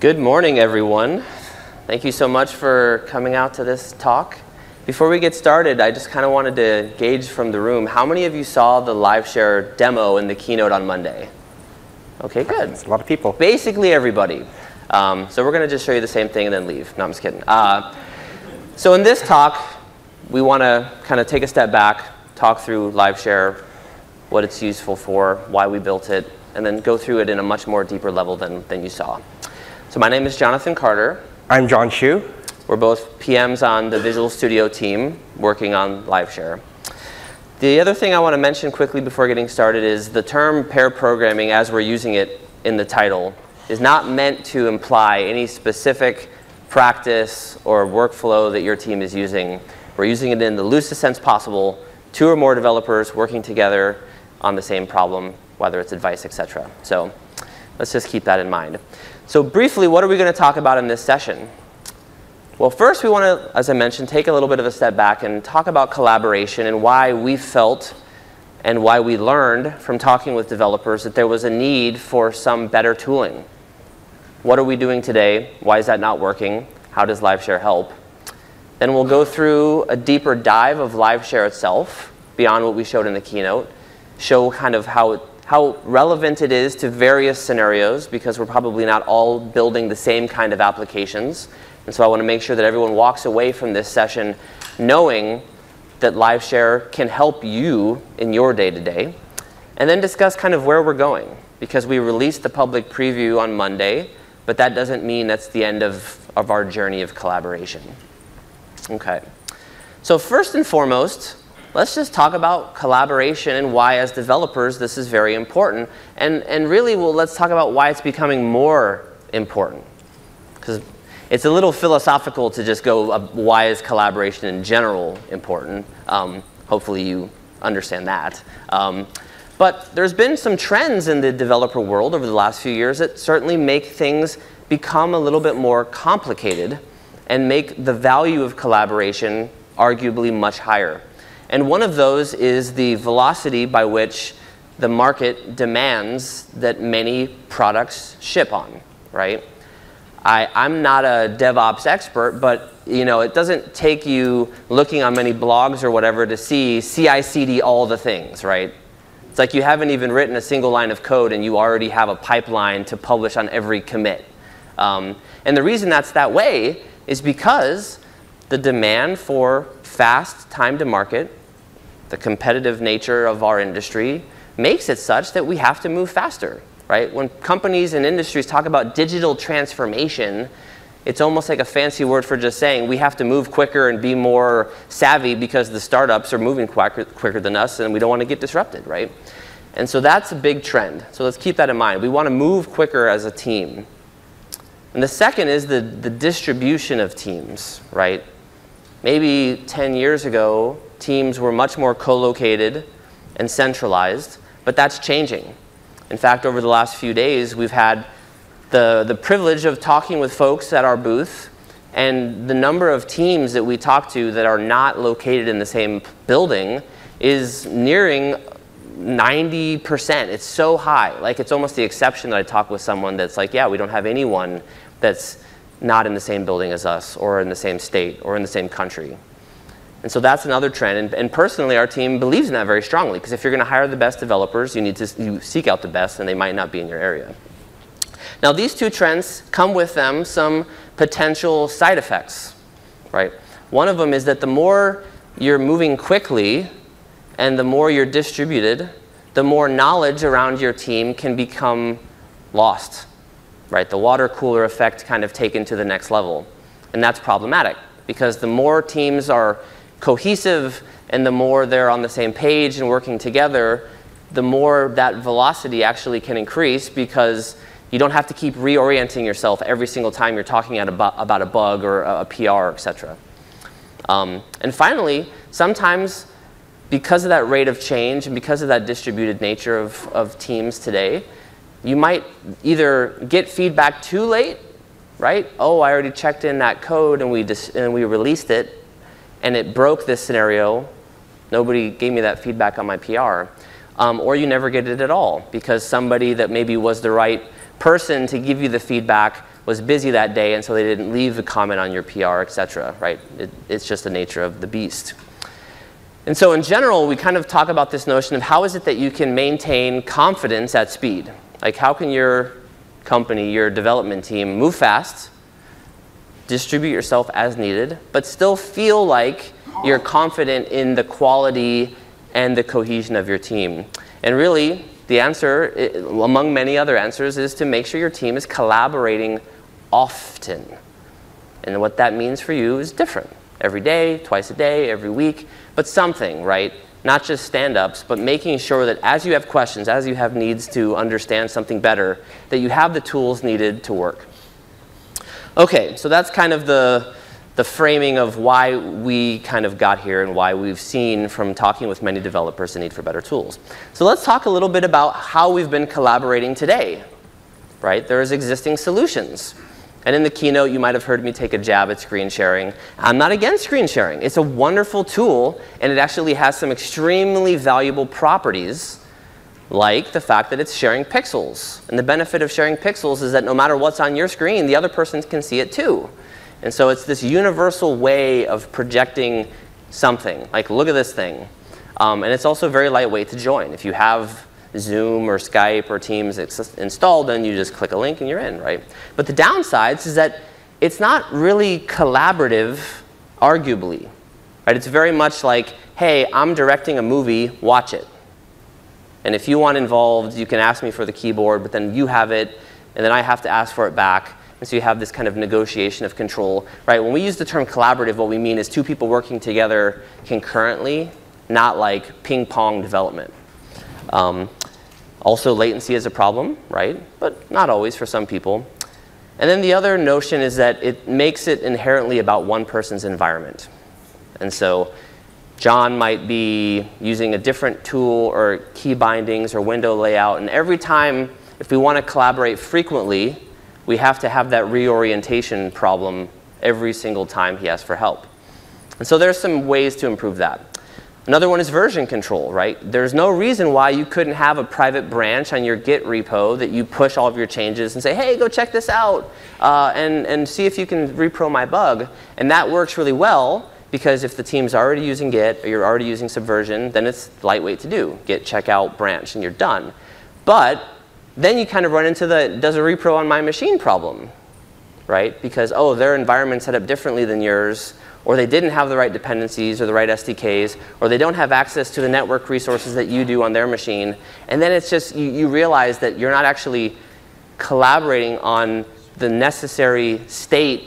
Good morning, everyone. Thank you so much for coming out to this talk. Before we get started, I just kind of wanted to gauge from the room, how many of you saw the LiveShare demo in the keynote on Monday? Okay, good. That's a lot of people. Basically everybody. So we're going to just show you the same thing and then leave. No, I'm just kidding. So in this talk, we want to kind of take a step back, talk through LiveShare, what it's useful for, why we built it, and then go through it in a much more deeper level than you saw. So my name is Jonathan Carter. I'm John Shu. We're both PMs on the Visual Studio team working on LiveShare. The other thing I want to mention quickly before getting started is the term pair programming, as we're using it in the title, is not meant to imply any specific practice or workflow that your team is using. We're using it in the loosest sense possible, 2 or more developers working together on the same problem, whether it's advice, etc. So let's just keep that in mind. So briefly, what are we going to talk about in this session? Well, first we want to, as I mentioned, take a little bit of a step back and talk about collaboration and why we felt and why we learned from talking with developers that there was a need for some better tooling. What are we doing today? Why is that not working? How does LiveShare help? Then we'll go through a deeper dive of LiveShare itself, beyond what we showed in the keynote, show kind of how relevant it is to various scenarios, because we're probably not all building the same kind of applications. And so I want to make sure that everyone walks away from this session knowing that LiveShare can help you in your day-to-day. And then discuss kind of where we're going, because we released the public preview on Monday, but that doesn't mean that's the end of our journey of collaboration. Okay. So first and foremost, let's just talk about collaboration and why, as developers, this is very important. And really, well, let's talk about why it's becoming more important. Because it's a little philosophical to just go, why is collaboration in general important? Hopefully you understand that. But there's been some trends in the developer world over the last few years that certainly make things become a little bit more complicated and make the value of collaboration arguably much higher. And one of those is the velocity by which the market demands that many products ship on, right? I'm not a DevOps expert, but it doesn't take you looking on many blogs or whatever to see CI/CD all the things, right? It's like you haven't even written a single line of code and you already have a pipeline to publish on every commit. And the reason that's that way is because the demand for fast time to market, the competitive nature of our industry, makes it such that we have to move faster, right? When companies and industries talk about digital transformation, it's almost like a fancy word for just saying we have to move quicker and be more savvy because the startups are moving quicker than us and we don't want to get disrupted, right? And so that's a big trend. So let's keep that in mind. We want to move quicker as a team. And the second is the distribution of teams, right? Maybe 10 years ago, teams were much more co-located and centralized, but that's changing. In fact, over the last few days, we've had the privilege of talking with folks at our booth, and the number of teams that we talk to that are not located in the same building is nearing 90%. It's so high. Like, it's almost the exception that I talk with someone that's like, yeah, we don't have anyone that's not in the same building as us, or in the same state, or in the same country. And so that's another trend. And personally, our team believes in that very strongly, because if you're going to hire the best developers, you seek out the best, and they might not be in your area. Now, these two trends come with them some potential side effects, right? One of them is that the more you're moving quickly and the more you're distributed, the more knowledge around your team can become lost, right? The water cooler effect kind of taken to the next level. And that's problematic, because the more teams are cohesive and the more they're on the same page and working together, the more that velocity actually can increase, because you don't have to keep reorienting yourself every single time you're talking about a bug or a PR, etc. And finally, sometimes because of that rate of change and because of that distributed nature of teams today, you might either get feedback too late, right? Oh, I already checked in that code and we released it, and it broke this scenario. Nobody gave me that feedback on my PR. Or you never get it at all, because somebody that maybe was the right person to give you the feedback was busy that day, and so they didn't leave a comment on your PR, et cetera, right? It's just the nature of the beast. And so in general, we kind of talk about this notion of how is it that you can maintain confidence at speed? Like, how can your company, your development team, move fast, distribute yourself as needed, but still feel like you're confident in the quality and the cohesion of your team? And really, the answer, among many other answers, is to make sure your team is collaborating often. And what that means for you is different. Every day, twice a day, every week, but something, right? Not just stand-ups, but making sure that as you have questions, as you have needs to understand something better, that you have the tools needed to work. Okay, so that's kind of the framing of why we kind of got here and why we've seen from talking with many developers the need for better tools. So let's talk a little bit about how we've been collaborating today, right? There's existing solutions. And in the keynote, you might have heard me take a jab at screen sharing. I'm not against screen sharing. It's a wonderful tool, and it actually has some extremely valuable properties, like the fact that it's sharing pixels. And the benefit of sharing pixels is that no matter what's on your screen, the other person can see it too. And so it's this universal way of projecting something. Like, look at this thing. And it's also very lightweight to join. If you have Zoom or Skype or Teams installed, then you just click a link and you're in, right? But the downsides is that it's not really collaborative, arguably, right? It's very much like, hey, I'm directing a movie, watch it. And if you want involved, you can ask me for the keyboard, but then you have it, and then I have to ask for it back. And so you have this kind of negotiation of control, right? When we use the term collaborative, what we mean is two people working together concurrently, not like ping-pong development. Also, latency is a problem, right? But not always for some people. And then the other notion is that it makes it inherently about one person's environment. And so John might be using a different tool or key bindings or window layout. And every time, if we want to collaborate frequently, we have to have that reorientation problem every single time he asks for help. And so there's some ways to improve that. Another one is version control, right? There's no reason why you couldn't have a private branch on your Git repo that you push all of your changes and say, hey, go check this out and see if you can repro my bug. And that works really well because if the team's already using Git or you're already using Subversion, then it's lightweight to do. Git, check out, branch, and you're done. But then you kind of run into the does a repro on my machine problem, right? Because, oh, their environment's set up differently than yours, or they didn't have the right dependencies or the right SDKs, or they don't have access to the network resources that you do on their machine. And then it's just, you realize that you're not actually collaborating on the necessary state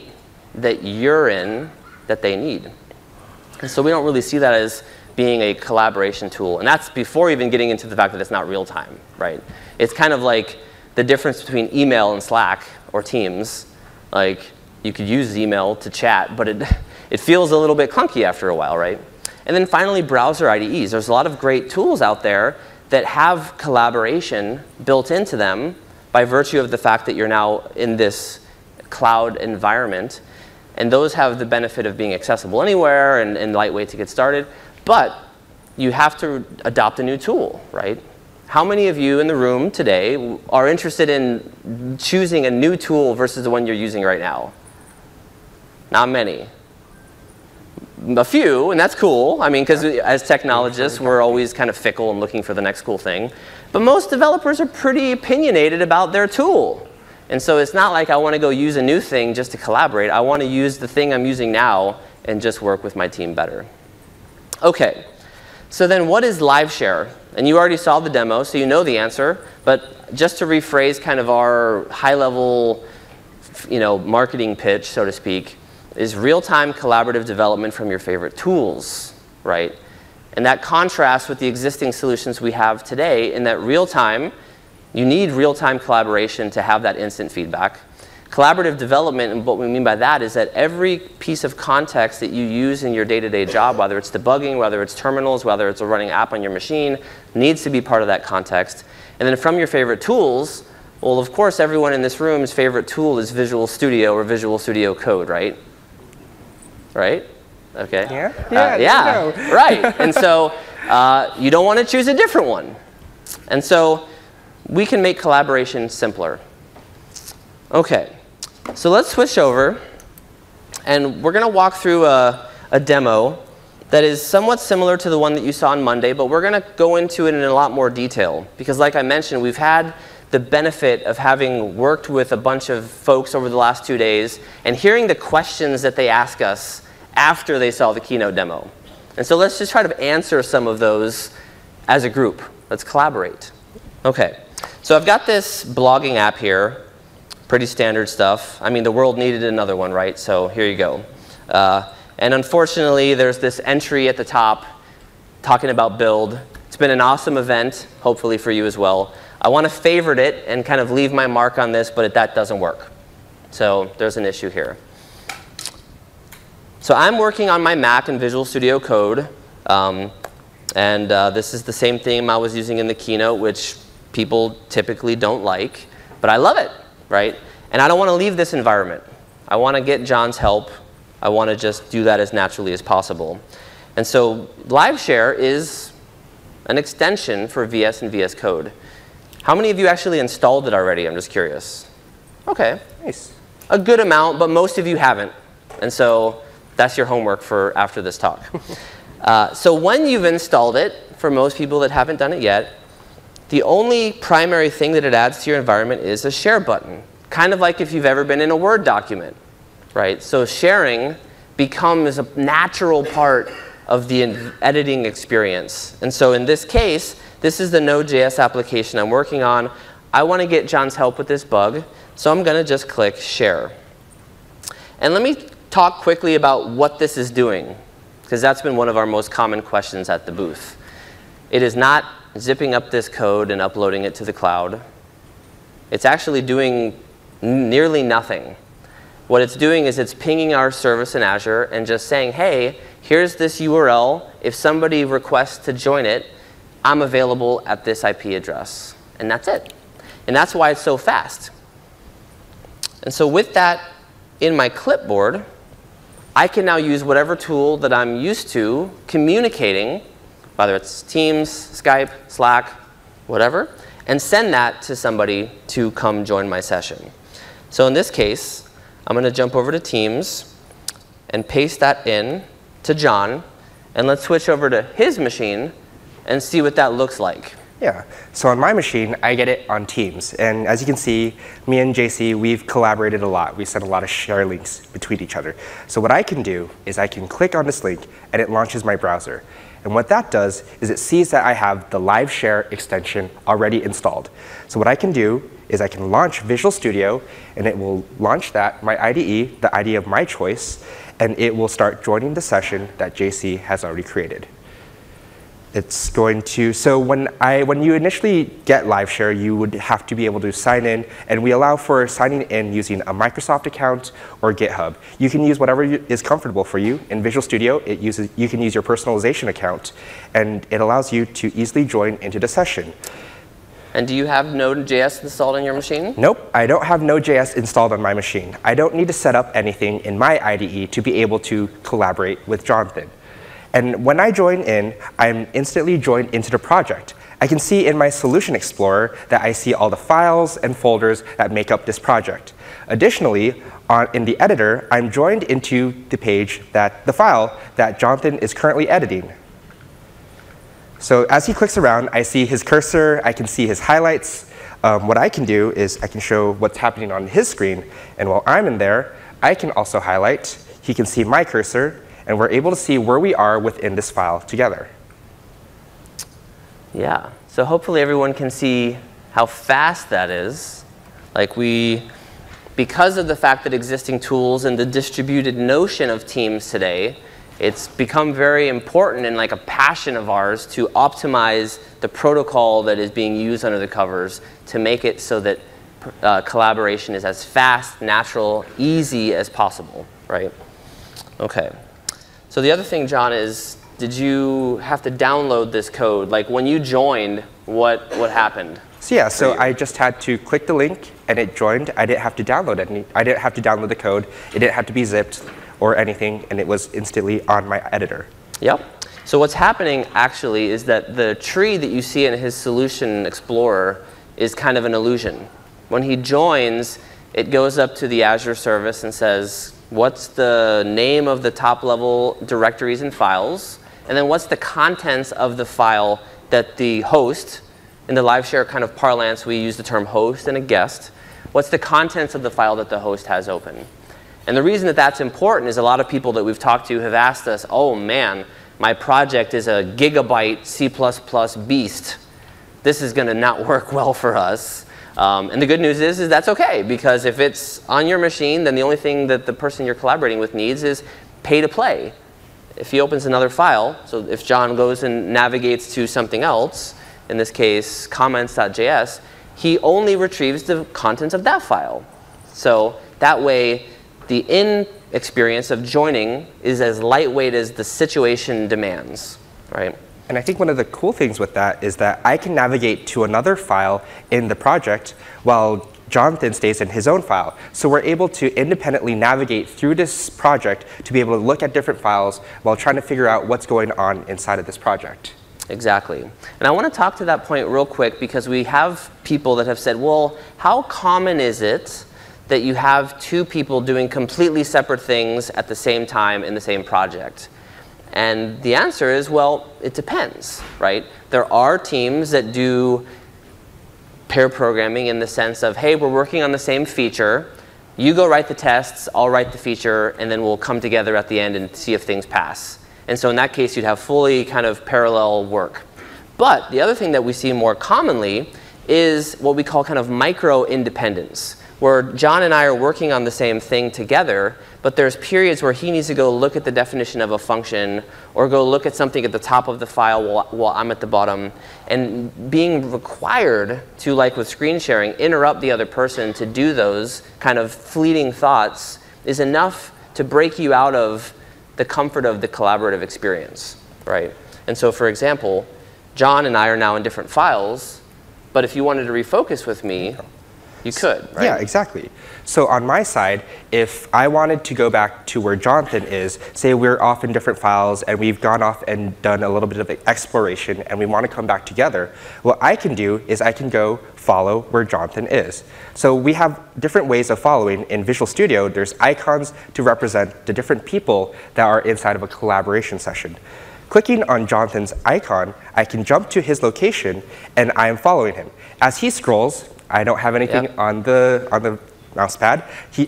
that you're in that they need. And so we don't really see that as being a collaboration tool. And that's before even getting into the fact that it's not real time, right? It's kind of like the difference between email and Slack or Teams. Like, you could use email to chat, but it feels a little bit clunky after a while, right? And then finally, browser IDEs. There's a lot of great tools out there that have collaboration built into them by virtue of the fact that you're now in this cloud environment. And those have the benefit of being accessible anywhere and lightweight to get started. But you have to adopt a new tool, right? How many of you in the room today are interested in choosing a new tool versus the one you're using right now? Not many. A few, and that's cool. I mean, because as technologists, we're always kind of fickle and looking for the next cool thing. But most developers are pretty opinionated about their tool. And so it's not like I want to go use a new thing just to collaborate. I want to use the thing I'm using now and just work with my team better. OK, so then what is live share? And you already saw the demo, so you know the answer. But just to rephrase kind of our high-level marketing pitch, so to speak, is real-time collaborative development from your favorite tools, right? And that contrasts with the existing solutions we have today in that real-time, you need real-time collaboration to have that instant feedback. Collaborative development, and what we mean by that is that every piece of context that you use in your day-to-day job, whether it's debugging, whether it's terminals, whether it's a running app on your machine, needs to be part of that context. And then from your favorite tools, well, of course, everyone in this room's favorite tool is Visual Studio or Visual Studio Code, right? Right? OK. Yeah, right. And so you don't want to choose a different one. And so we can make collaboration simpler. OK, so let's switch over. And we're going to walk through a demo that is somewhat similar to the one that you saw on Monday, but we're going to go into it in a lot more detail. Because like I mentioned, we've had the benefit of having worked with a bunch of folks over the last 2 days and hearing the questions that they ask us after they saw the keynote demo. And so let's just try to answer some of those as a group. Let's collaborate. OK, so I've got this blogging app here. Pretty standard stuff. I mean, the world needed another one, right? So here you go. And unfortunately, there's this entry at the top talking about build. It's been an awesome event, hopefully for you as well. I want to favorite it and kind of leave my mark on this, but that doesn't work. So there's an issue here. So I'm working on my Mac in Visual Studio Code. This is the same theme I was using in the keynote, which people typically don't like. But I love it, right? And I don't want to leave this environment. I want to get John's help. I want to just do that as naturally as possible. And so LiveShare is an extension for VS and VS Code. How many of you actually installed it already? I'm just curious. OK. Nice. A good amount, but most of you haven't. And so that's your homework for after this talk. So when you've installed it, for most people that haven't done it yet, the only primary thing that it adds to your environment is a share button, kind of like if you've ever been in a Word document, right? So sharing becomes a natural part of the editing experience. And so in this case, this is the Node.js application I'm working on. I want to get John's help with this bug, so I'm going to just click Share. And let me talk quickly about what this is doing, because that's been one of our most common questions at the booth. It is not zipping up this code and uploading it to the cloud. It's actually doing nearly nothing. What it's doing is it's pinging our service in Azure and just saying, hey, here's this URL. If somebody requests to join it, I'm available at this IP address. And that's it. And that's why it's so fast. And so with that in my clipboard, I can now use whatever tool that I'm used to communicating, whether it's Teams, Skype, Slack, whatever, and send that to somebody to come join my session. So in this case, I'm going to jump over to Teams and paste that in to John. And let's switch over to his machine and see what that looks like. Yeah. So on my machine, I get it on Teams. And as you can see, me and JC, we've collaborated a lot. We sent a lot of share links between each other. So what I can do is I can click on this link, and it launches my browser. And what that does is it sees that I have the LiveShare extension already installed. So what I can do is I can launch Visual Studio, and it will launch that, my IDE, the IDE of my choice, and it will start joining the session that JC has already created. It's going to, so when you initially get LiveShare, you would have to be able to sign in, and we allow for signing in using a Microsoft account or GitHub. You can use whatever is comfortable for you. In Visual Studio, you can use your personalization account, and it allows you to easily join into the session. And do you have Node.js installed on your machine? Nope, I don't have Node.js installed on my machine. I don't need to set up anything in my IDE to be able to collaborate with Jonathan. And when I join in, I'm instantly joined into the project. I can see in my Solution Explorer that I see all the files and folders that make up this project. Additionally, in the editor, I'm joined into the page the file that Jonathan is currently editing. So as he clicks around, I see his cursor. I can see his highlights. What I can do is I can show what's happening on his screen. And while I'm in there, I can also highlight. He can see my cursor. And we're able to see where we are within this file together. Yeah. So hopefully everyone can see how fast that is. Because of the fact that existing tools and the distributed notion of teams today, it's become very important and like a passion of ours to optimize the protocol that is being used under the covers to make it so that collaboration is as fast, natural, easy as possible, right? OK. So the other thing, John, is did you have to download this code? Like when you joined, what happened? So yeah, so I just had to click the link, and it joined. I didn't have to download it. I didn't have to download the code. It didn't have to be zipped or anything, and it was instantly on my editor. Yep. So what's happening actually is that the tree that you see in his Solution Explorer is kind of an illusion. When he joins, it goes up to the Azure service and says, what's the name of the top-level directories and files? And then what's the contents of the file that the host, in the live share kind of parlance, we use the term host and a guest. What's the contents of the file that the host has open? And the reason that that's important is a lot of people that we've talked to have asked us, oh man, my project is a gigabyte C++ beast. This is going to not work well for us. And the good news is that's OK, because if it's on your machine, then the only thing that the person you're collaborating with needs is pay to play. If he opens another file, so if John goes and navigates to something else, in this case comments.js, he only retrieves the contents of that file. So that way, the in experience of joining is as lightweight as the situation demands, right? And I think one of the cool things with that is that I can navigate to another file in the project while Jonathan stays in his own file. So we're able to independently navigate through this project to be able to look at different files while trying to figure out what's going on inside of this project. Exactly. And I want to talk to that point real quick because we have people that have said, well, how common is it that you have two people doing completely separate things at the same time in the same project? And the answer is, well, it depends, right? There are teams that do pair programming in the sense of, hey, we're working on the same feature. You go write the tests, I'll write the feature, and then we'll come together at the end and see if things pass. And so in that case, you'd have fully kind of parallel work. But the other thing that we see more commonly is what we call kind of micro-independence, where John and I are working on the same thing together, but there's periods where he needs to go look at the definition of a function or go look at something at the top of the file while I'm at the bottom. And being required to, like with screen sharing, interrupt the other person to do those kind of fleeting thoughts is enough to break you out of the comfort of the collaborative experience, right? And so, for example, John and I are now in different files, but if you wanted to refocus with me, you could, right? Yeah, exactly. So on my side, if I wanted to go back to where Jonathan is, say we're off in different files and we've gone off and done a little bit of exploration and we want to come back together, what I can do is I can go follow where Jonathan is. So we have different ways of following. In Visual Studio, there's icons to represent the different people that are inside of a collaboration session. Clicking on Jonathan's icon, I can jump to his location and I am following him. As he scrolls, I don't have anything on the mouse pad.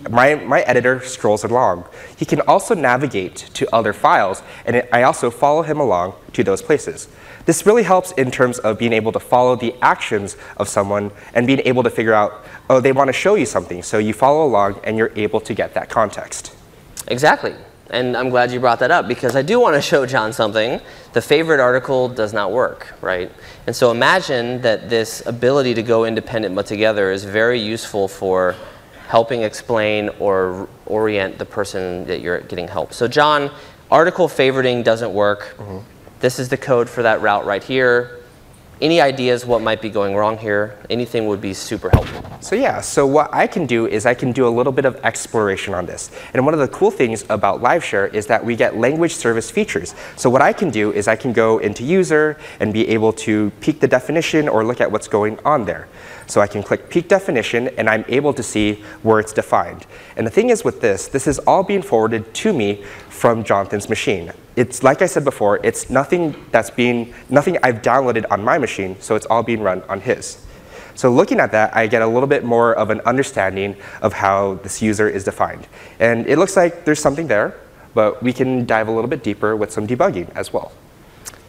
My editor scrolls along. He can also navigate to other files, and I also follow him along to those places. This really helps in terms of being able to follow the actions of someone and being able to figure out, oh, they want to show you something. So you follow along, and you're able to get that context. Exactly. And I'm glad you brought that up, because I do want to show John something. The favorite article does not work, right? And so imagine that this ability to go independent but together is very useful for helping explain or orient the person that you're getting help. So John, article favoriting doesn't work. Mm-hmm. This is the code for that route right here. Any ideas what might be going wrong here? Anything would be super helpful. So yeah, so what I can do is I can do a little bit of exploration on this. And one of the cool things about LiveShare is that we get language service features. So what I can do is I can go into user and be able to peek the definition or look at what's going on there. So I can click peek definition and I'm able to see where it's defined. And the thing is with this is all being forwarded to me from Jonathan's machine. It's like I said before, it's nothing I've downloaded on my machine, so it's all being run on his. So looking at that, I get a little bit more of an understanding of how this user is defined. And it looks like there's something there, but we can dive a little bit deeper with some debugging as well.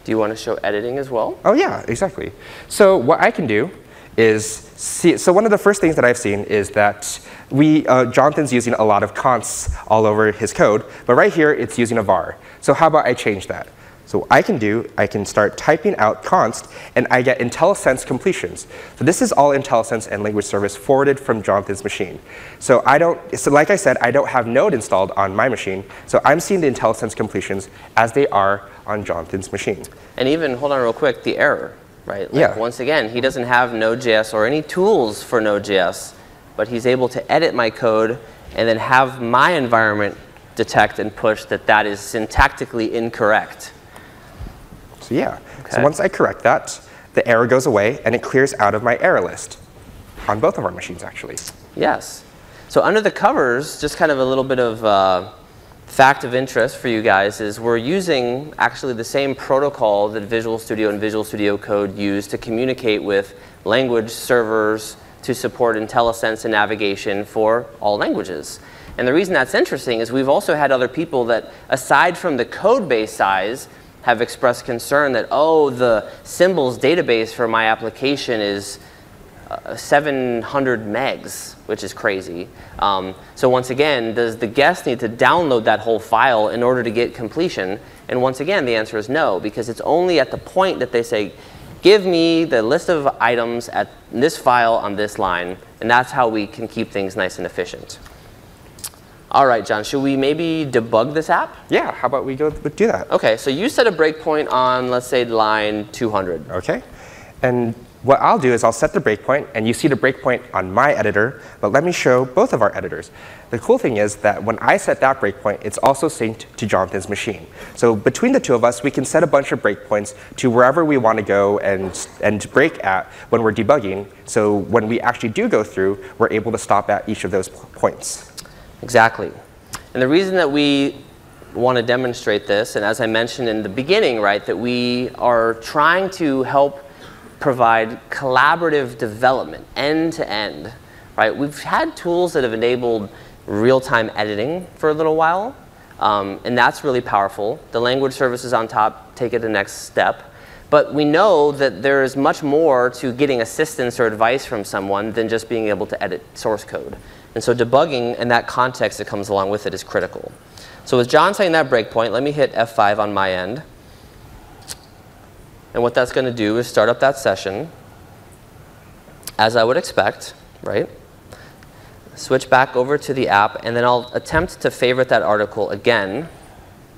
Do you want to show editing as well? Oh yeah, exactly. So what I can do is see, so one of the first things that I've seen is that Jonathan's using a lot of consts all over his code, but right here it's using a var. So how about I change that? So I can start typing out const, and I get IntelliSense completions. So this is all IntelliSense and language service forwarded from Jonathan's machine. So like I said, I don't have Node installed on my machine, so I'm seeing the IntelliSense completions as they are on Jonathan's machine. And even, hold on real quick, the error, right? Like once again, he doesn't have Node.js or any tools for Node.js, but he's able to edit my code and then have my environment detect and push that is syntactically incorrect. So yeah, so once I correct that, the error goes away and it clears out of my error list on both of our machines actually. Yes. So under the covers, just kind of a little bit of fact of interest for you guys is we're using actually the same protocol that Visual Studio and Visual Studio Code use to communicate with language servers to support IntelliSense and navigation for all languages. And the reason that's interesting is we've also had other people that, aside from the code base size, have expressed concern that, oh, the symbols database for my application is 700 megs, which is crazy. So once again, does the guest need to download that whole file in order to get completion? And once again, the answer is no, because it's only at the point that they say, give me the list of items at this file on this line, and that's how we can keep things nice and efficient. All right, John, should we maybe debug this app? Yeah, how about we go do that? OK, so you set a breakpoint on, let's say, line 200. OK. And what I'll do is I'll set the breakpoint, and you see the breakpoint on my editor, but let me show both of our editors. The cool thing is that when I set that breakpoint, it's also synced to Jonathan's machine. So between the two of us, we can set a bunch of breakpoints to wherever we want to go and break at when we're debugging. So when we actually do go through, we're able to stop at each of those points. Exactly. And the reason that we want to demonstrate this, and as I mentioned in the beginning, right, that we are trying to help provide collaborative development end to end, right? We've had tools that have enabled real-time editing for a little while, and that's really powerful. The language services on top take it the next step. But we know that there is much more to getting assistance or advice from someone than just being able to edit source code. And so debugging and that context that comes along with it is critical. So with John saying that breakpoint, let me hit F5 on my end. And what that's going to do is start up that session, as I would expect, right? Switch back over to the app, and then I'll attempt to favorite that article again,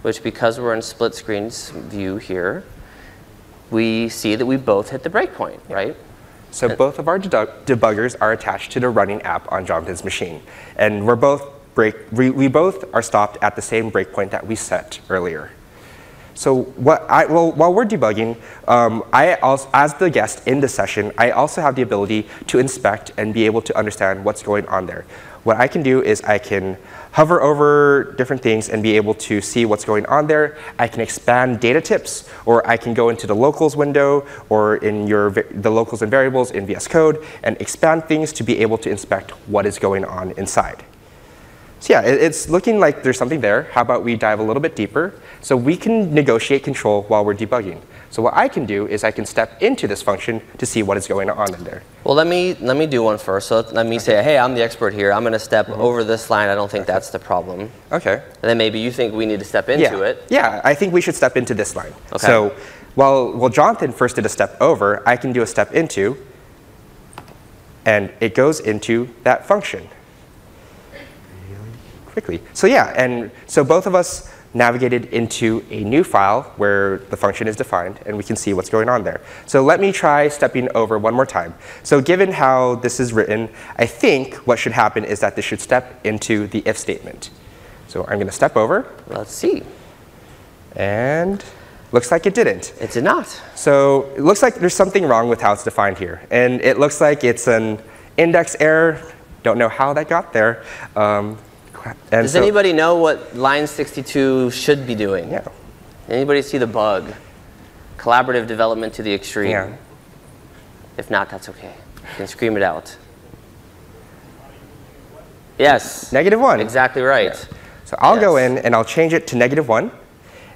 which, because we're in split screen view here, we see that we both hit the breakpoint, right? So both of our debuggers are attached to the running app on Jonathan's machine. And we both are stopped at the same breakpoint that we set earlier. So while we're debugging, as the guest in the session, I also have the ability to inspect and be able to understand what's going on there. What I can do is I can hover over different things and be able to see what's going on there. I can expand data tips, or I can go into the locals window or in the locals and variables in VS Code and expand things to be able to inspect what is going on inside. So yeah, it's looking like there's something there. How about we dive a little bit deeper? So we can negotiate control while we're debugging. So what I can do is I can step into this function to see what is going on in there. Well, let me do one first. So let me say, hey, I'm the expert here. I'm going to step over this line. I don't think that's the problem. OK. And then maybe you think we need to step into it. Yeah, I think we should step into this line. OK. So while Jonathan first did a step over, I can do a step into. And it goes into that function quickly. So yeah, and so both of us navigated into a new file where the function is defined, and we can see what's going on there. So let me try stepping over one more time. So given how this is written, I think what should happen is that this should step into the if statement. So I'm going to step over. Let's see. And looks like it didn't. It did not. So it looks like there's something wrong with how it's defined here. And it looks like it's an index error. Don't know how that got there. Does anybody know what line 62 should be doing? Yeah. Anybody see the bug? Collaborative development to the extreme. Yeah. If not, that's OK. You can scream it out. Yes. -1. Exactly right. Yeah. So I'll go in, and I'll change it to -1.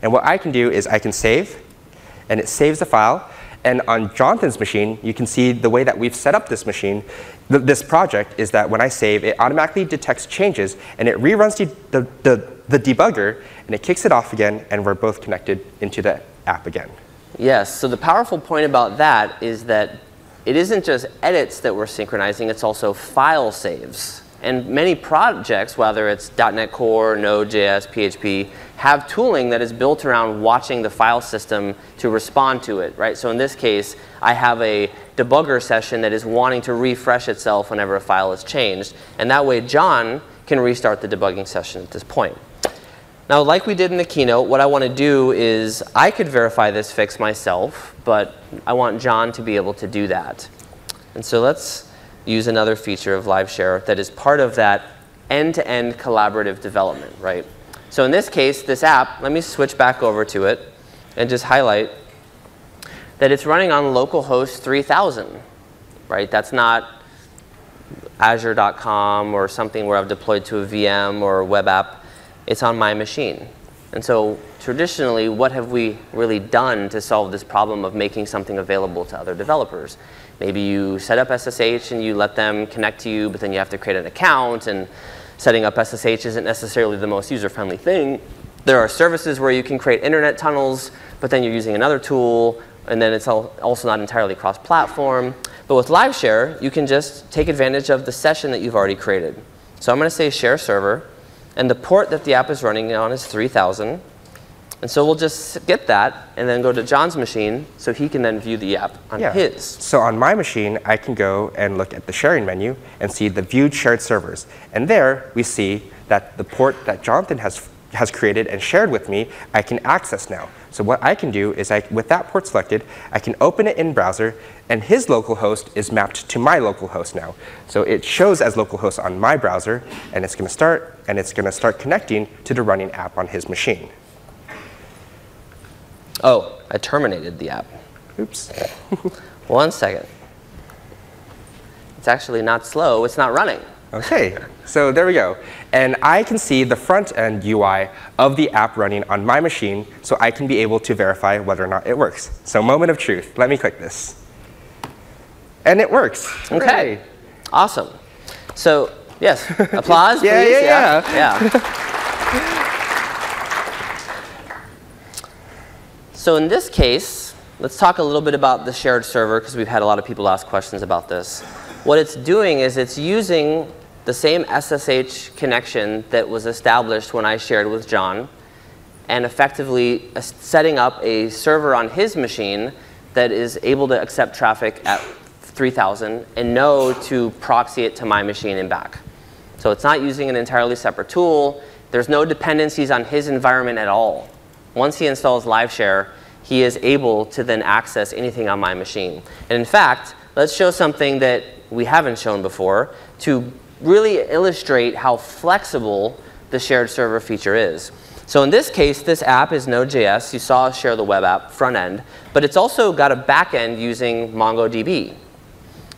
And what I can do is I can save, and it saves the file. And on Jonathan's machine, you can see the way that we've set up this machine, this project, is that when I save, it automatically detects changes, and it reruns the debugger, and it kicks it off again, and we're both connected into the app again. Yes. So the powerful point about that is that it isn't just edits that we're synchronizing. It's also file saves. And many projects, whether it's .NET Core, Node.js, PHP, have tooling that is built around watching the file system to respond to it, right? So in this case, I have a debugger session that is wanting to refresh itself whenever a file is changed. And that way, John can restart the debugging session at this point. Now, like we did in the keynote, what I want to do is I could verify this fix myself, but I want John to be able to do that. And so let's use another feature of LiveShare that is part of that end-to-end collaborative development, right? So in this case, this app, let me switch back over to it and just highlight that it's running on localhost 3000, right? That's not Azure.com or something where I've deployed to a VM or a web app. It's on my machine. And so traditionally, what have we really done to solve this problem of making something available to other developers? Maybe you set up SSH and you let them connect to you, but then you have to create an account, and setting up SSH isn't necessarily the most user-friendly thing. There are services where you can create internet tunnels, but then you're using another tool, and then it's also not entirely cross-platform. But with LiveShare, you can just take advantage of the session that you've already created. So I'm going to say share server, and the port that the app is running on is 3000. And so we'll just get that and then go to John's machine so he can then view the app on his. So on my machine, I can go and look at the sharing menu and see the viewed shared servers. And there we see that the port that Jonathan has created and shared with me, I can access now. So what I can do is, with that port selected, I can open it in browser, and his localhost is mapped to my localhost now. So it shows as localhost on my browser, and it's going to start connecting to the running app on his machine. Oh, I terminated the app. Oops. 1 second. It's actually not slow. It's not running. OK, so there we go. And I can see the front-end UI of the app running on my machine, so I can be able to verify whether or not it works. So moment of truth. Let me click this. And it works. OK. Hooray. Awesome. So yes, applause, Yeah, please. yeah. So in this case, let's talk a little bit about the shared server, because we've had a lot of people ask questions about this. What it's doing is it's using the same SSH connection that was established when I shared with John, and effectively setting up a server on his machine that is able to accept traffic at 3000 and know to proxy it to my machine and back. So it's not using an entirely separate tool. There's no dependencies on his environment at all. Once he installs LiveShare, he is able to then access anything on my machine. And in fact, let's show something that we haven't shown before to really illustrate how flexible the shared server feature is. So in this case, this app is Node.js. You saw us share the web app front end, but it's also got a back end using MongoDB.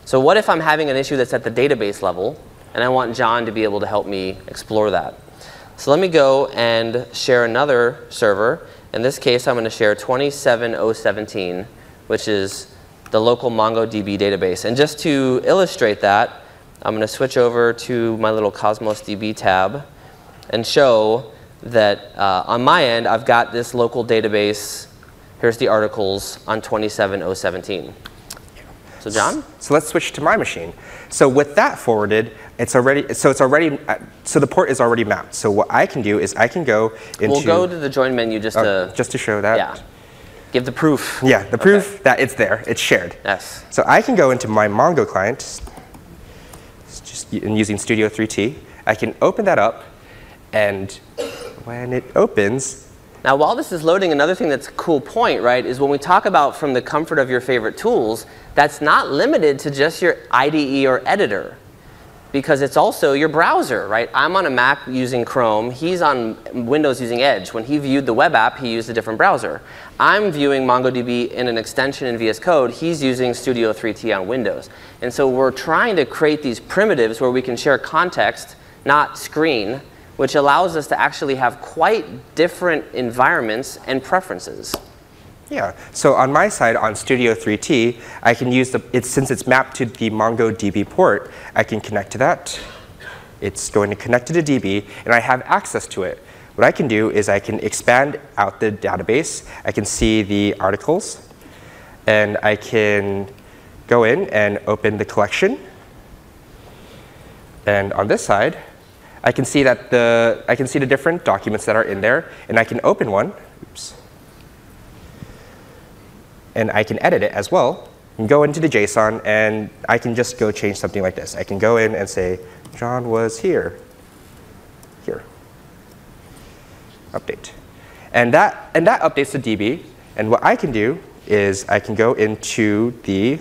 So what if I'm having an issue that's at the database level, and I want John to be able to help me explore that? So let me go and share another server. In this case, I'm going to share 27017, which is the local MongoDB database. And just to illustrate that, I'm going to switch over to my little Cosmos DB tab and show that on my end, I've got this local database. Here's the articles on 27017. So John? So let's switch to my machine. So with that forwarded, so the port is already mapped. So what I can do is I can go into. We'll go to the join menu just to show that. Yeah. Give the proof. Yeah, the proof that it's there. It's shared. Yes. So I can go into my Mongo client, just using Studio 3T. I can open that up, and when it opens. Now, while this is loading, another thing that's a cool point, right, is when we talk about from the comfort of your favorite tools, that's not limited to just your IDE or editor, because it's also your browser, right? I'm on a Mac using Chrome. He's on Windows using Edge. When he viewed the web app, he used a different browser. I'm viewing MongoDB in an extension in VS Code. He's using Studio 3T on Windows. And so we're trying to create these primitives where we can share context, not screen, which allows us to actually have quite different environments and preferences. Yeah. So on my side, on Studio 3T, I can use since it's mapped to the MongoDB port, I can connect to that. It's going to connect to the DB, and I have access to it. What I can do is I can expand out the database. I can see the articles, and I can go in and open the collection. And on this side, I can see that the different documents that are in there, and I can open one. Oops. And I can edit it as well, and go into the JSON, and I can just go change something like this. I can go in and say, John was here. Here. Update. And that updates the DB. And what I can do is I can go into the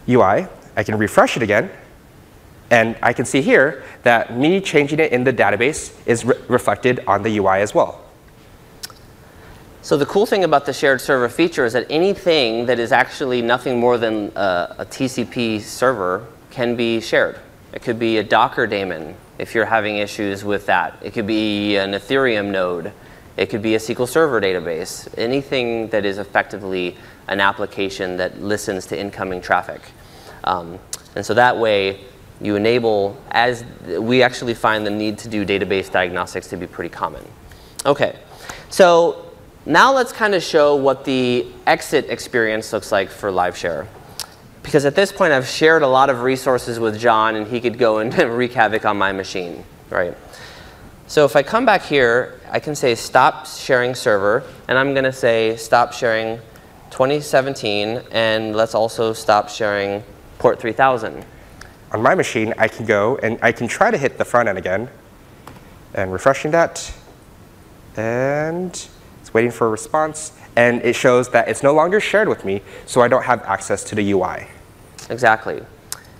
UI. I can refresh it again. And I can see here that me changing it in the database is reflected on the UI as well. So the cool thing about the shared server feature is that anything that is actually nothing more than a TCP server can be shared. It could be a Docker daemon if you're having issues with that. It could be an Ethereum node. It could be a SQL Server database. Anything that is effectively an application that listens to incoming traffic. And so that way, you enable, as we actually find the need to do database diagnostics to be pretty common. OK, so now let's kind of show what the exit experience looks like for LiveShare. Because at this point, I've shared a lot of resources with John, and he could go and wreak havoc on my machine, right? So if I come back here, I can say stop sharing server, and I'm going to say stop sharing 2017, and let's also stop sharing port 3000. On my machine, I can go and I can try to hit the front end again, and refreshing that, and it's waiting for a response, and it shows that it's no longer shared with me, so I don't have access to the UI. Exactly.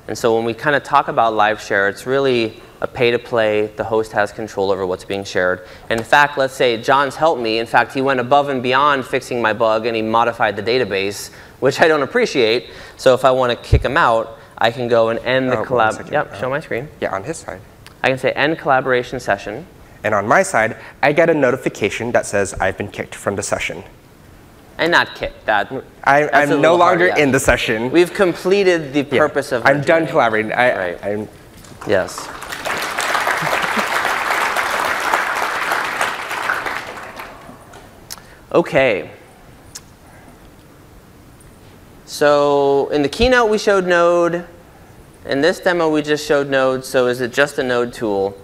And so when we kind of talk about LiveShare, it's really a pay-to-play. The host has control over what's being shared. And in fact, let's say John's helped me. In fact, he went above and beyond fixing my bug, and he modified the database, which I don't appreciate. So if I want to kick him out, I can go and end the collab. Yep, show my screen. Yeah, on his side. I can say end collaboration session. And on my side, I get a notification that says I've been kicked from the session. And not kicked. I'm no longer in the session. We've completed the purpose of I'm done collaborating. Right. Yes. OK. So in the keynote, we showed Node. In this demo, we just showed Node. So is it just a Node tool?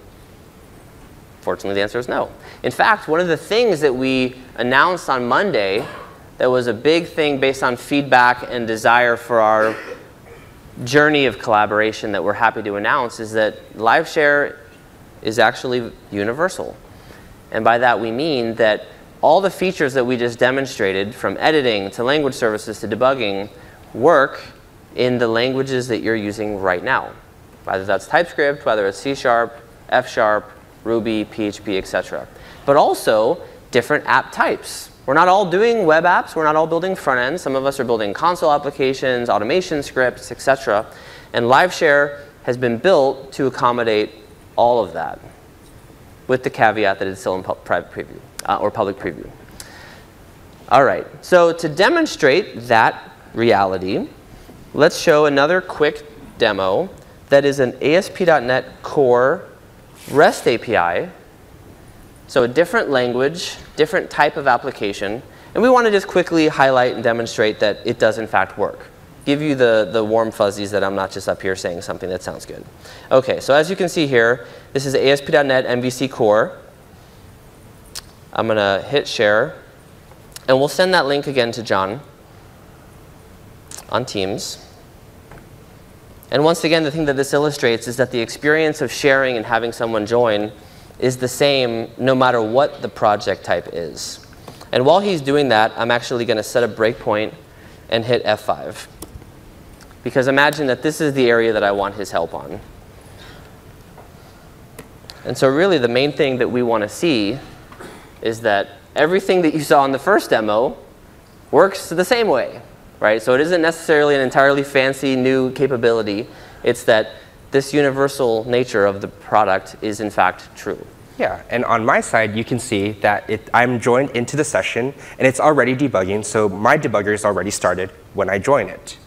Fortunately, the answer is no. In fact, one of the things that we announced on Monday that was a big thing based on feedback and desire for our journey of collaboration that we're happy to announce is that LiveShare is actually universal. And by that, we mean that all the features that we just demonstrated, from editing to language services to debugging, work in the languages that you're using right now. Whether that's TypeScript, whether it's C#, F#, Ruby, PHP, et cetera. But also different app types. We're not all doing web apps. We're not all building front ends. Some of us are building console applications, automation scripts, et cetera. And LiveShare has been built to accommodate all of that, with the caveat that it's still in private preview or public preview. All right, so to demonstrate that reality, let's show another quick demo that is an ASP.NET Core REST API. So a different language, different type of application. And we want to just quickly highlight and demonstrate that it does, in fact, work. Give you the warm fuzzies that I'm not just up here saying something that sounds good. OK, so as you can see here, this is ASP.NET MVC Core. I'm going to hit share. And we'll send that link again to John on Teams. And once again, the thing that this illustrates is that the experience of sharing and having someone join is the same no matter what the project type is. And while he's doing that, I'm actually going to set a breakpoint and hit F5. Because imagine that this is the area that I want his help on. And so really, the main thing that we want to see is that everything that you saw in the first demo works the same way. Right? So it isn't necessarily an entirely fancy new capability. It's that this universal nature of the product is, in fact, true. Yeah, and on my side, you can see that I'm joined into the session, and it's already debugging. So my debugger is already started when I join it.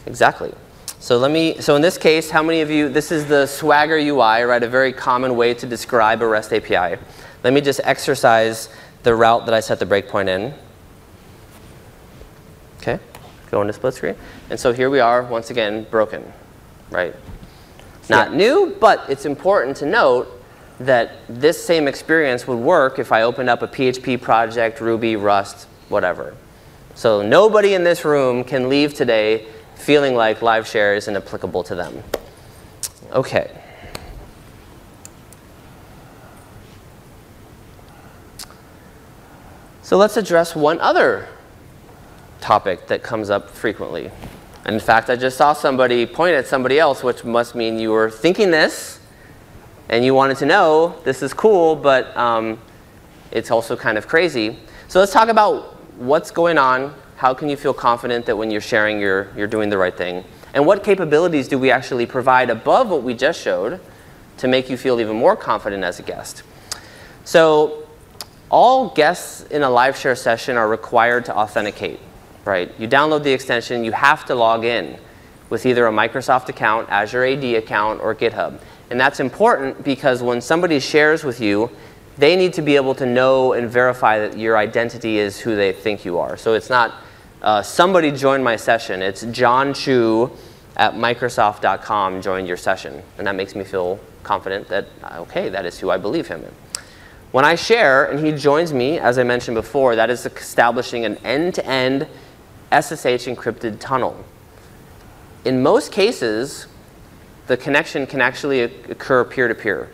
Exactly. So in this case, how many of you, this is the Swagger UI, right? A very common way to describe a REST API. Let me just exercise the route that I set the breakpoint in. OK. Go into split screen. And so here we are, once again, broken, right? Not new, but it's important to note that this same experience would work if I opened up a PHP project, Ruby, Rust, whatever. So nobody in this room can leave today feeling like LiveShare isn't applicable to them. OK. So let's address one other topic that comes up frequently. And in fact, I just saw somebody point at somebody else, which must mean you were thinking this, and you wanted to know, this is cool, but it's also kind of crazy. So let's talk about what's going on. How can you feel confident that when you're sharing, you're doing the right thing? And what capabilities do we actually provide above what we just showed to make you feel even more confident as a guest? So all guests in a live share session are required to authenticate, right? You download the extension, you have to log in with either a Microsoft account, Azure AD account, or GitHub. And that's important because when somebody shares with you, they need to be able to know and verify that your identity is who they think you are. So it's not somebody joined my session. It's John Chu at Microsoft.com joined your session. And that makes me feel confident that, OK, that is who I believe him in. When I share and he joins me, as I mentioned before, that is establishing an end-to-end SSH encrypted tunnel. In most cases, the connection can actually occur peer-to-peer.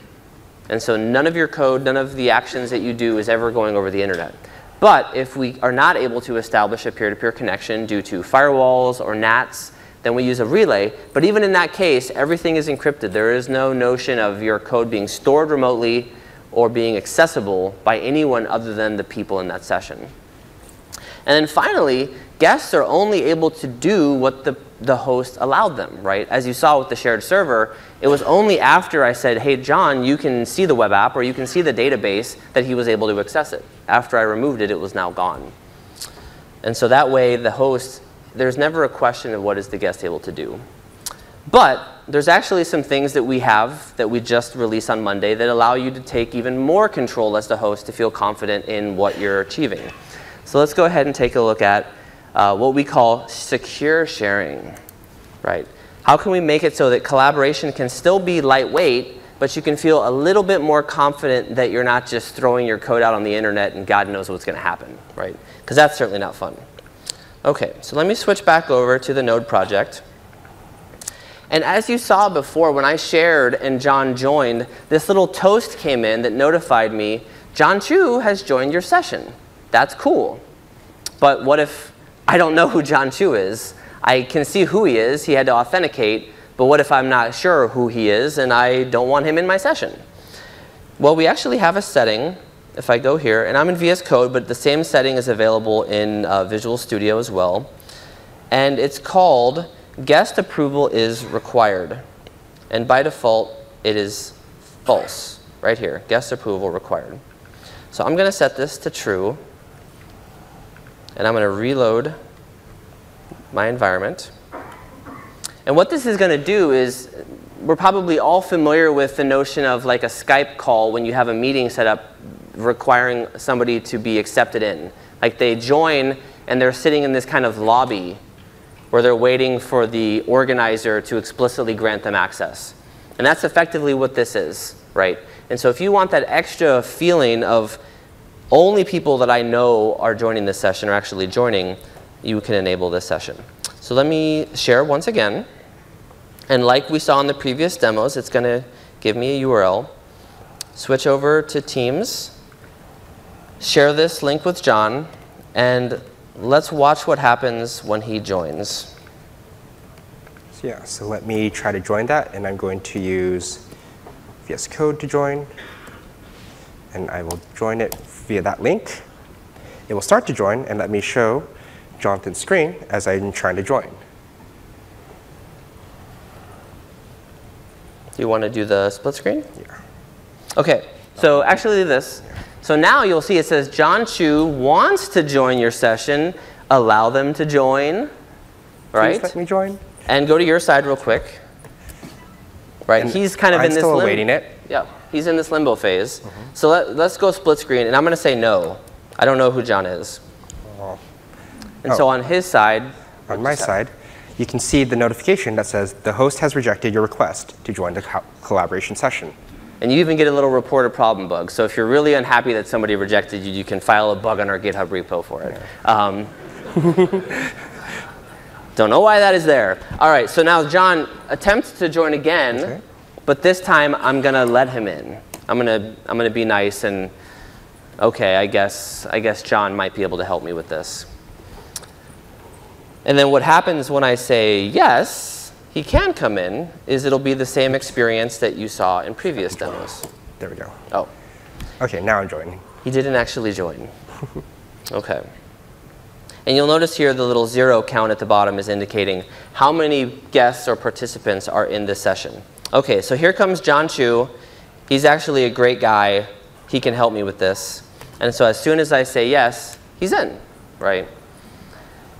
And so none of your code, none of the actions that you do is ever going over the internet. But if we are not able to establish a peer-to-peer connection due to firewalls or NATs, then we use a relay. But even in that case, everything is encrypted. There is no notion of your code being stored remotely or being accessible by anyone other than the people in that session. And then finally, guests are only able to do what the host allowed them, right? As you saw with the shared server, it was only after I said, hey, John, you can see the web app or you can see the database that he was able to access it. After I removed it, it was now gone. And so that way, the host, there's never a question of what is the guest able to do. But there's actually some things that we have that we just released on Monday that allow you to take even more control as the host to feel confident in what you're achieving. So let's go ahead and take a look at what we call secure sharing, right? How can we make it so that collaboration can still be lightweight, but you can feel a little bit more confident that you're not just throwing your code out on the internet and God knows what's going to happen, right? Because that's certainly not fun. OK, so let me switch back over to the Node project. And as you saw before, when I shared and John joined, this little toast came in that notified me, John Chu has joined your session. That's cool. But what if I don't know who John Chu is? I can see who he is. He had to authenticate. But what if I'm not sure who he is and I don't want him in my session? Well, we actually have a setting. If I go here, and I'm in VS Code, but the same setting is available in Visual Studio as well. And it's called guest approval is required. And by default, it is false right here, guest approval required. So I'm going to set this to true. And I'm going to reload my environment. And what this is going to do is, we're probably all familiar with the notion of like a Skype call when you have a meeting set up requiring somebody to be accepted in. Like they join and they're sitting in this kind of lobby where they're waiting for the organizer to explicitly grant them access. And that's effectively what this is, right? And so if you want that extra feeling of only people that I know are joining this session are actually joining, you can enable this session. So let me share once again. And like we saw in the previous demos, it's going to give me a URL. Switch over to Teams. Share this link with John. And let's watch what happens when he joins. Yeah, so let me try to join that. And I'm going to use VS Code to join. And I will join it via that link. It will start to join. And let me show Jonathan's screen as I'm trying to join. Do you want to do the split screen? Yeah. OK, so actually this. So now you'll see it says John Chu wants to join your session. Allow them to join. Right? Please let me join. And go to your side real quick. Right? And he's kind of in this limbo. I'm still awaiting it. Yeah. He's in this limbo phase. So let's go split screen. And I'm going to say no. I don't know who John is. And so on his side. On my side, you can see the notification that says the host has rejected your request to join the collaboration session. And you even get a little report a problem bug. So if you're really unhappy that somebody rejected you, you can file a bug on our GitHub repo for it. Yeah. Don't know why that is there. All right, so now John attempts to join again. Okay. But this time, I'm going to let him in. I'm gonna be nice and, OK, I guess John might be able to help me with this. And then what happens when I say yes, he can come in, is it'll be the same experience that you saw in previous demos. There we go. Oh. OK, now I'm joining. He didn't actually join. OK. And you'll notice here the little 0 count at the bottom is indicating how many guests or participants are in this session. OK, so here comes John Chu. He's actually a great guy. He can help me with this. And so as soon as I say yes, he's in, right?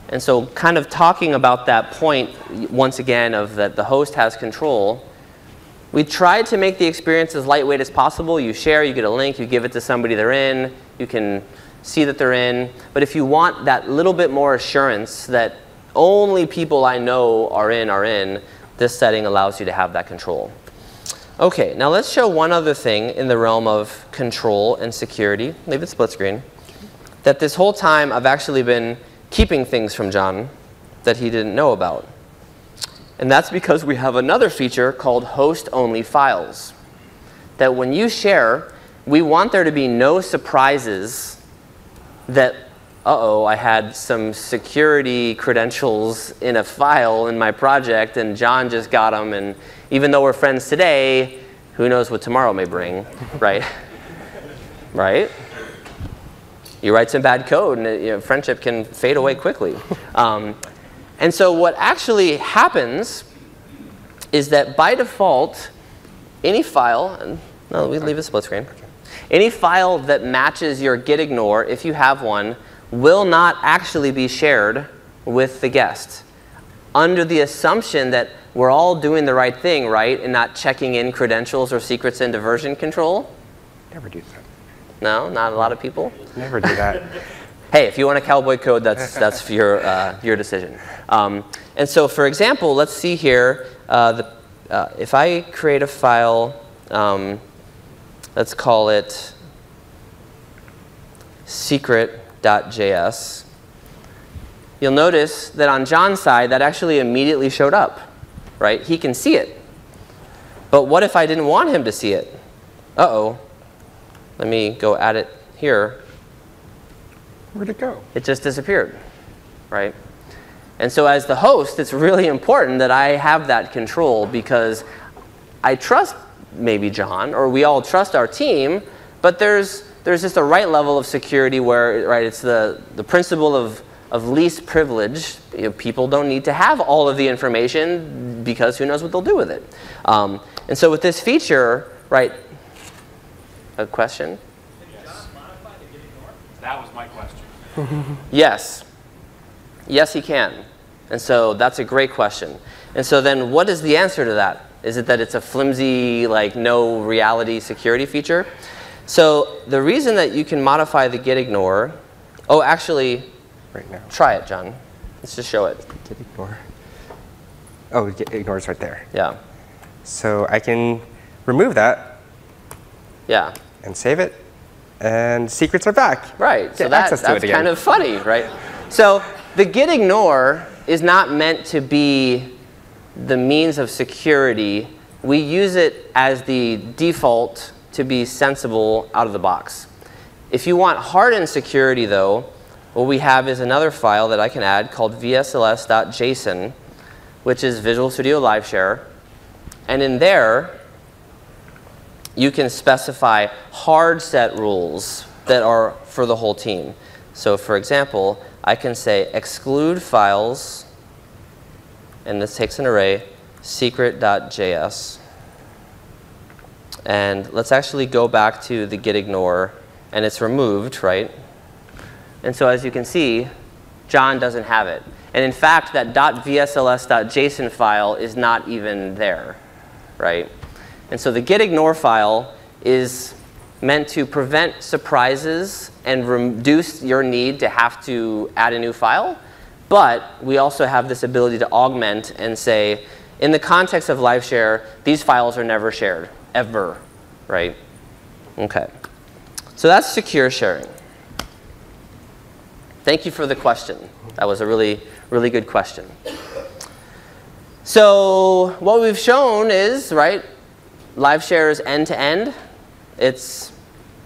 And so kind of talking about that point, once again, of that the host has control, we tried to make the experience as lightweight as possible. You share, you get a link, you give it to somebody they're in, you can see that they're in. But if you want that little bit more assurance that only people I know are in, this setting allows you to have that control. OK, now let's show one other thing in the realm of control and security. Leave it split screen. That this whole time I've actually been keeping things from John that he didn't know about. And that's because we have another feature called host-only files. That when you share, we want there to be no surprises that, uh-oh, I had some security credentials in a file in my project, and John just got them. And even though we're friends today, who knows what tomorrow may bring, right? Right? You write some bad code, and friendship can fade away quickly. And so what actually happens is that by default, any file, no, we leave a split screen. Any file that matches your gitignore, if you have one, will not actually be shared with the guest, under the assumption that we're all doing the right thing, right, and not checking in credentials or secrets into version control. Never do that. No, not a lot of people. Never do that. Hey, if you want a cowboy code, that's your decision. And so, for example, let's see here. If I create a file, let's call it secret.js, you'll notice that on John's side, that actually immediately showed up, right? He can see it. But what if I didn't want him to see it? Uh-oh. Let me go add it here. Where'd it go? It just disappeared, right? And so as the host, it's really important that I have that control, because I trust maybe John, or we all trust our team, but there's just a right level of security where, right, it's the principle of least privilege. People don't need to have all of the information, because who knows what they'll do with it. And so with this feature, right, a question? Yes. That was my question. Yes. Yes, he can. And so that's a great question. And so then what is the answer to that? Is it that it's a flimsy, like, no reality security feature? So the reason that you can modify the gitignore, oh, actually, Right now. try it, John. Let's just show it. Gitignore. Oh, gitignore is right there. Yeah. So I can remove that Yeah. and save it, and secrets are back. Right. So Get that's access to it again. kind of funny, right? So the gitignore is not meant to be the means of security. We use it as the default to be sensible out of the box. If you want hardened security, though, what we have is another file that I can add called vsls.json, which is Visual Studio Live Share. And in there, you can specify hard set rules that are for the whole team. So for example, I can say exclude files, and this takes an array, secret.js. And let's actually go back to the gitignore, and it's removed, right? And so as you can see, John doesn't have it. And in fact, that .vsls.json file is not even there, right? And so the gitignore file is meant to prevent surprises and reduce your need to have to add a new file. But we also have this ability to augment and say, in the context of live share, these files are never shared, ever, right? OK. So that's secure sharing. Thank you for the question. That was a really, really good question. So what we've shown is, right, live share is end-to-end. It's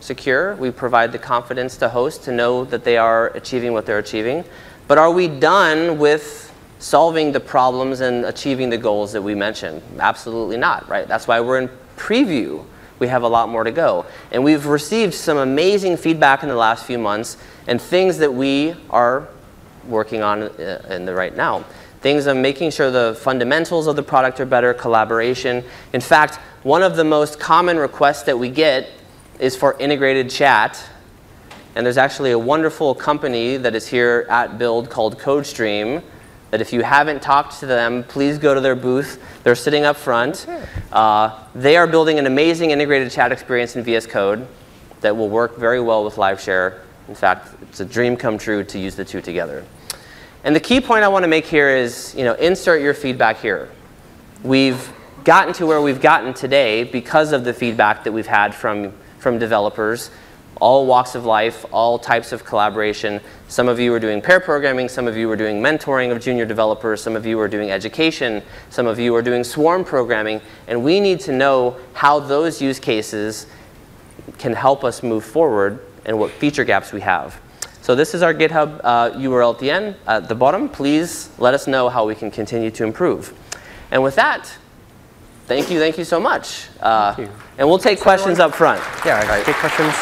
secure. We provide the confidence to hosts to know that they are achieving what they're achieving. But are we done with solving the problems and achieving the goals that we mentioned? Absolutely not, right? That's why we're in preview. We have a lot more to go. And we've received some amazing feedback in the last few months and things that we are working on right now. Things of making sure the fundamentals of the product are better, collaboration. In fact, one of the most common requests that we get is for integrated chat. And there's actually a wonderful company that is here at Build called CodeStream that if you haven't talked to them, please go to their booth. They're sitting up front. They are building an amazing integrated chat experience in VS Code that will work very well with LiveShare. In fact, it's a dream come true to use the two together. And the key point I want to make here is, insert your feedback here. We've gotten to where we've gotten today because of the feedback that we've had from developers, all walks of life, all types of collaboration. Some of you are doing pair programming, some of you are doing mentoring of junior developers, some of you are doing education, some of you are doing swarm programming, and we need to know how those use cases can help us move forward and what feature gaps we have. So this is our GitHub URL at the bottom. Please let us know how we can continue to improve. And with that, thank you so much. Thank you. And we'll take questions up front. Yeah, take questions.